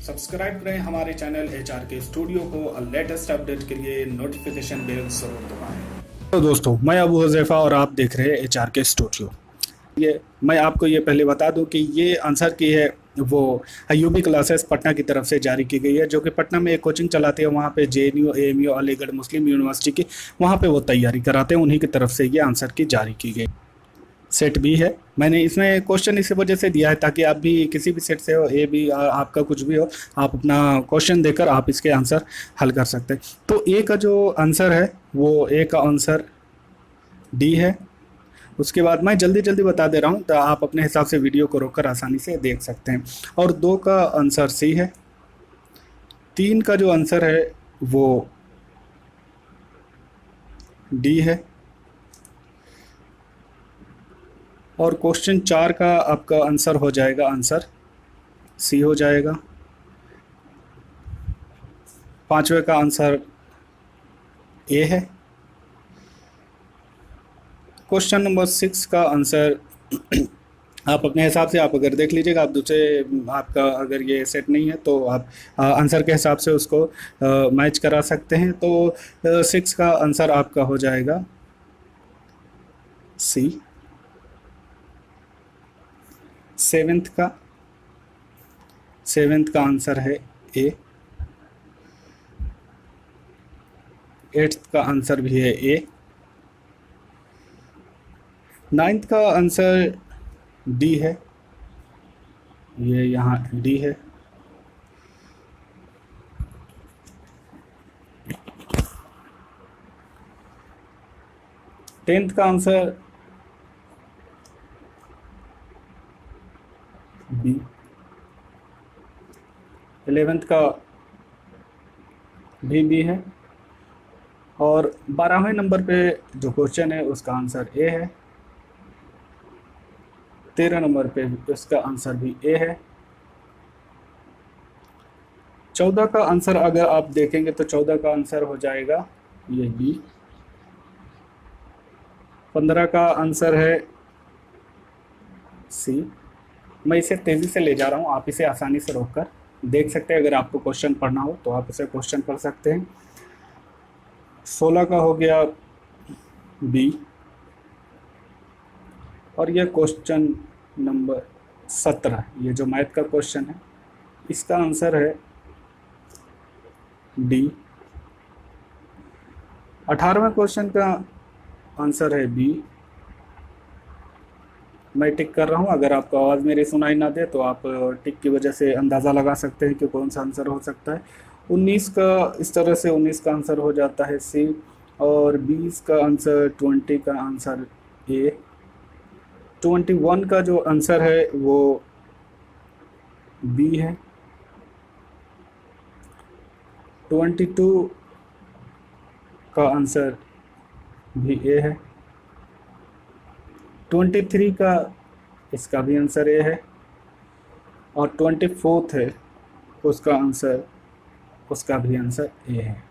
Subscribe करें हमारे channel HR के स्टूडियो को और लेटेस्ट अपडेट के लिए नोटिफिकेशन बेल जरूर दबाएं। तो दोस्तों, मैं अबू हुज़ैफ़ा और आप देख रहे हैं एचआर के स्टूडियो। ये मैं आपको ये पहले बता दूं कि ये आंसर की है वो यूबी क्लासेस पटना की तरफ से जारी की गई है, जो कि पटना में एक कोचिंग चलाते हैं। वहाँ पे जेएनयू एएमयू अलीगढ़ मुस्लिम यूनिवर्सिटी की वहाँ पे वो तैयारी कराते हैं, उन्हीं की तरफ से ये आंसर की जारी की गई। सेट भी है। मैंने इसमें क्वेश्चन इस वजह से दिया है ताकि आप भी किसी भी सेट से हो, ए भी आपका कुछ भी हो, आप अपना क्वेश्चन देकर आप इसके आंसर हल कर सकते हैं। तो ए का जो आंसर है वो ए का आंसर डी है। उसके बाद मैं जल्दी जल्दी बता दे रहा हूँ, तो आप अपने हिसाब से वीडियो को रोककर आसानी से देख सकते हैं। और दो का आंसर सी है। तीन का जो आंसर है वो डी है। और क्वेश्चन चार का आपका आंसर हो जाएगा, आंसर सी हो जाएगा। पांचवे का आंसर ए है। क्वेश्चन नंबर 6 का आंसर आप अपने हिसाब से आप अगर देख लीजिएगा, आप दूसरे आपका अगर ये सेट नहीं है तो आप आंसर के हिसाब से उसको मैच करा सकते हैं। तो 6 का आंसर आपका हो जाएगा सी। सेवेंथ का आंसर है ए। एट्थ का आंसर भी है ए। नाइन्थ का आंसर डी है, ये यहाँ डी है। टेंथ का आंसर बी। 11th का भी बी है। और 12वें नंबर पे जो क्वेश्चन है उसका आंसर ए है। 13 नंबर पे इसका आंसर भी ए है। 14 का आंसर अगर आप देखेंगे तो 14 का आंसर हो जाएगा ये बी। 15 का आंसर है सी। मैं इसे तेज़ी से ले जा रहा हूँ, आप इसे आसानी से रोककर देख सकते हैं। अगर आपको क्वेश्चन पढ़ना हो तो आप इसे क्वेश्चन पढ़ सकते हैं। 16 का हो गया बी। और यह क्वेश्चन नंबर 17, ये जो मैथ का क्वेश्चन है, इसका आंसर है डी। 18वें क्वेश्चन का आंसर है बी। मैं टिक कर रहा हूँ, अगर आपको आवाज़ मेरी सुनाई ना दे तो आप टिक की वजह से अंदाज़ा लगा सकते हैं कि कौन सा आंसर हो सकता है। 19 का इस तरह से 19 का आंसर हो जाता है सी। और 20 का आंसर 20 का आंसर ए। 21 का जो आंसर है वो बी है। 22 का आंसर भी ए है। 23 का इसका भी आंसर ए है। और 24th है उसका भी आंसर ए है।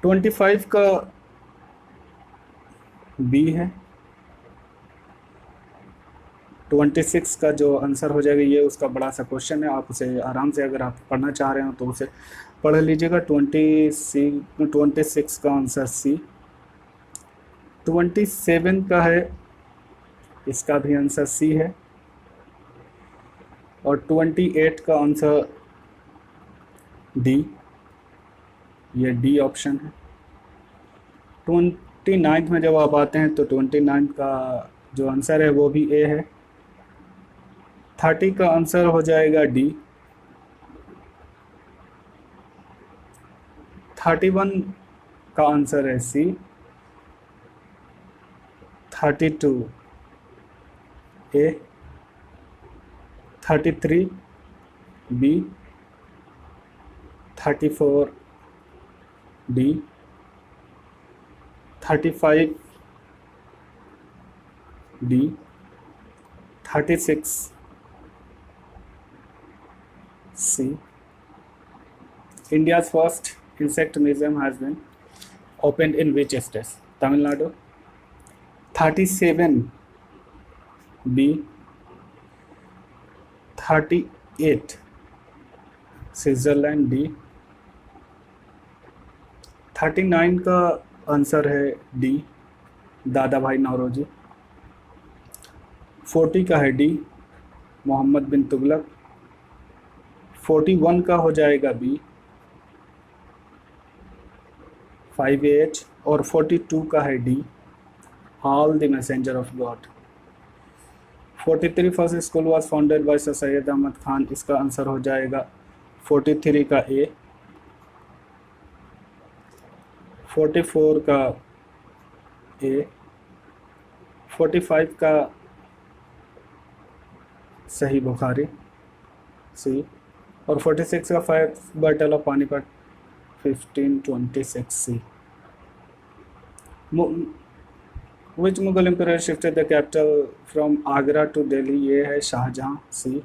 25 का बी है। 26 का जो आंसर हो जाएगा, ये उसका बड़ा सा क्वेश्चन है, आप उसे आराम से अगर आप पढ़ना चाह रहे हो तो उसे पढ़ लीजिएगा। 26 का आंसर सी। 27 का है, इसका भी आंसर सी है। और 28 का आंसर डी, ये डी ऑप्शन है। 29 में जब आप आते हैं तो 29 का जो आंसर है वो भी ए है। 30 का आंसर हो जाएगा डी। 31 का आंसर है सी। 32 ए। 33 B. 34 D. 35 D. 36 C. India's first insect museum has been opened in which state? Tamil Nadu. 37 B. 38 8 Switzerland D. 39 का आंसर है डी दादा भाई नौरोजी। 40 का है डी मोहम्मद बिन तुगलक। 41 का हो जाएगा बी 5AH। और 42 का है D all the messenger of God. 43 first school was founded by sir Syed Ahmad Khan, इसका आंसर हो जाएगा 43 का ए। 44 का ए। 45 का सही बुखारी सी। और 46 का first battle of Panipat 1526 C. Which Mughal emperor shifted the capital from Agra to Delhi, ये है Shahjahan C.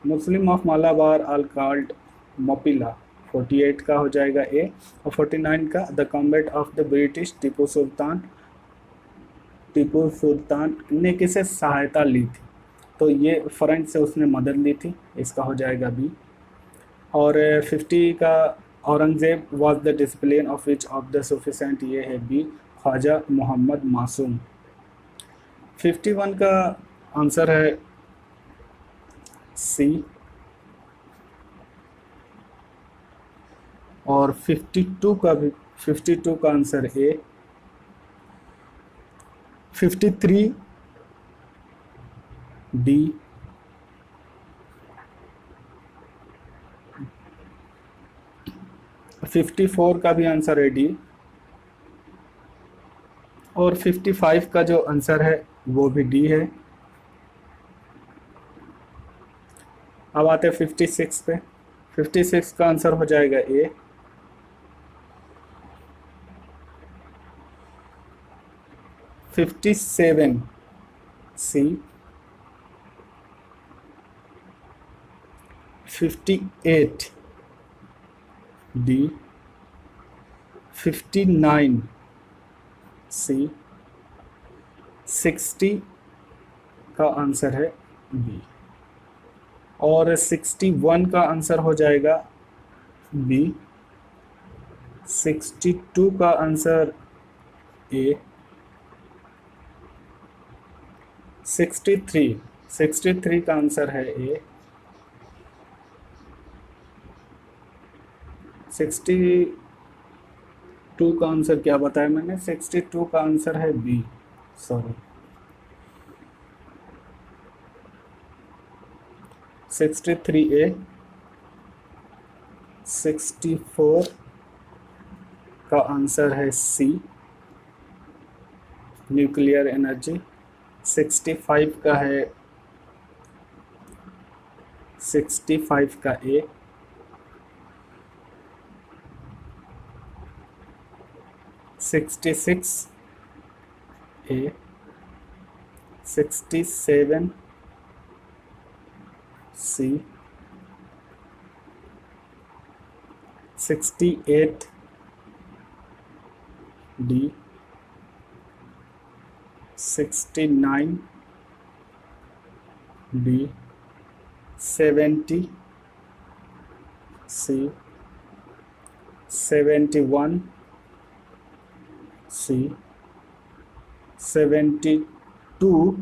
Muslim of Malabar are called Moplah, 48 का हो जाएगा ए। और 49 का the combat of the British Tipu Sultan ने किसे सहायता ली थी, तो ये फ्रेंच से उसने मदद ली थी, इसका हो जाएगा बी। और 50 का Aurangzeb was the discipline of which of the sufficient, ये है बी ख्वाजा मोहम्मद मासूम। 51 का आंसर है सी। और 52 का आंसर ए। 53 डी। 54 का भी आंसर है डी। और 55 का जो आंसर है वो भी डी है। अब आते हैं 56 पे। 56 का आंसर हो जाएगा ए। 57 सी। 58 डी। 59 सी। 60 का आंसर है बी। और 61 का आंसर हो जाएगा बी। 62 का आंसर ए। 63 का आंसर है ए। 62 का आंसर क्या बताया मैंने, 62 का आंसर है बी, सॉरी 63 ए। 64 का आंसर है सी न्यूक्लियर एनर्जी। 65 का है 65 का ए। 66 ए। 67 सी। 68 डी। 69 डी। 70 सी। 71 सी। 72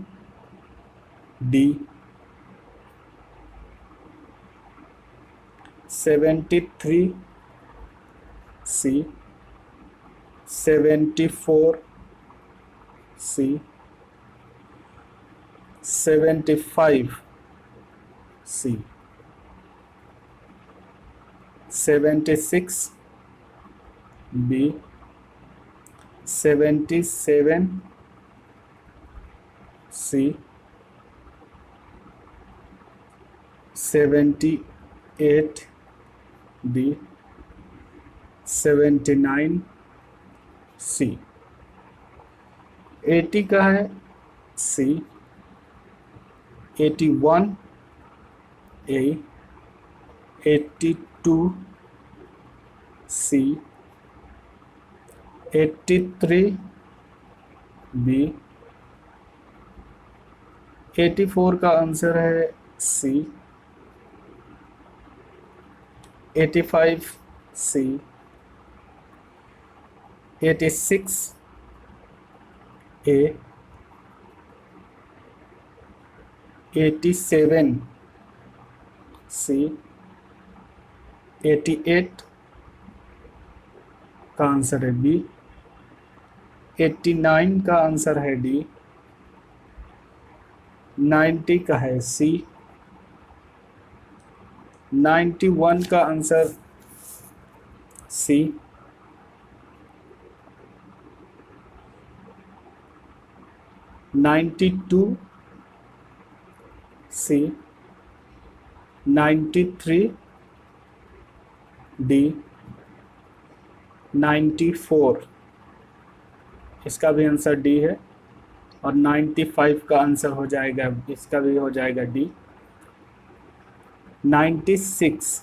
डी। 73 सी। 74 सी। 75 सी। 76 बी। 77 सी। 78 डी। 79 सी। 80 का है सी। 81 ए। 82 सी। 83 बी। 84 का आंसर है सी। 85 C, 86 A, 87 C, 88 का आंसर है बी, 89 का आंसर है डी, 90 का है सी, 91 का आंसर सी, 92 सी, 93 डी, 94 इसका भी आंसर डी है, और 95 का आंसर हो जाएगा, इसका भी हो जाएगा डी, 96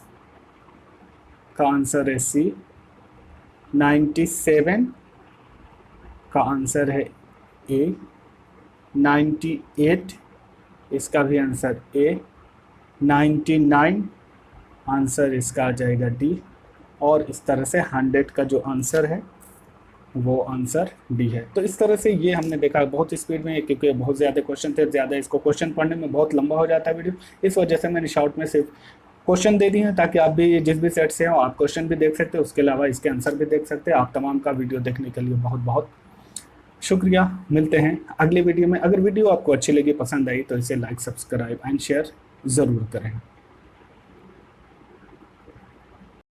का आंसर है सी, 97 का आंसर है ए, 98 इसका भी आंसर ए, 99 आंसर इसका आ जाएगा डी, और इस तरह से 100 का जो आंसर है वो आंसर डी है। तो इस तरह से ये हमने देखा बहुत स्पीड में, क्योंकि बहुत ज़्यादा क्वेश्चन थे, ज़्यादा इसको क्वेश्चन पढ़ने में बहुत लंबा हो जाता है वीडियो, इस वजह से मैंने शॉर्ट में सिर्फ क्वेश्चन दे दिए हैं, ताकि आप भी जिस भी सेट से हो आप क्वेश्चन भी देख सकते हो, उसके अलावा इसके आंसर भी देख सकते हैं। आप तमाम का वीडियो देखने के लिए बहुत बहुत शुक्रिया। मिलते हैं अगले वीडियो में। अगर वीडियो आपको अच्छी लगी, पसंद आई, तो इसे लाइक, सब्सक्राइब एंड शेयर ज़रूर करें।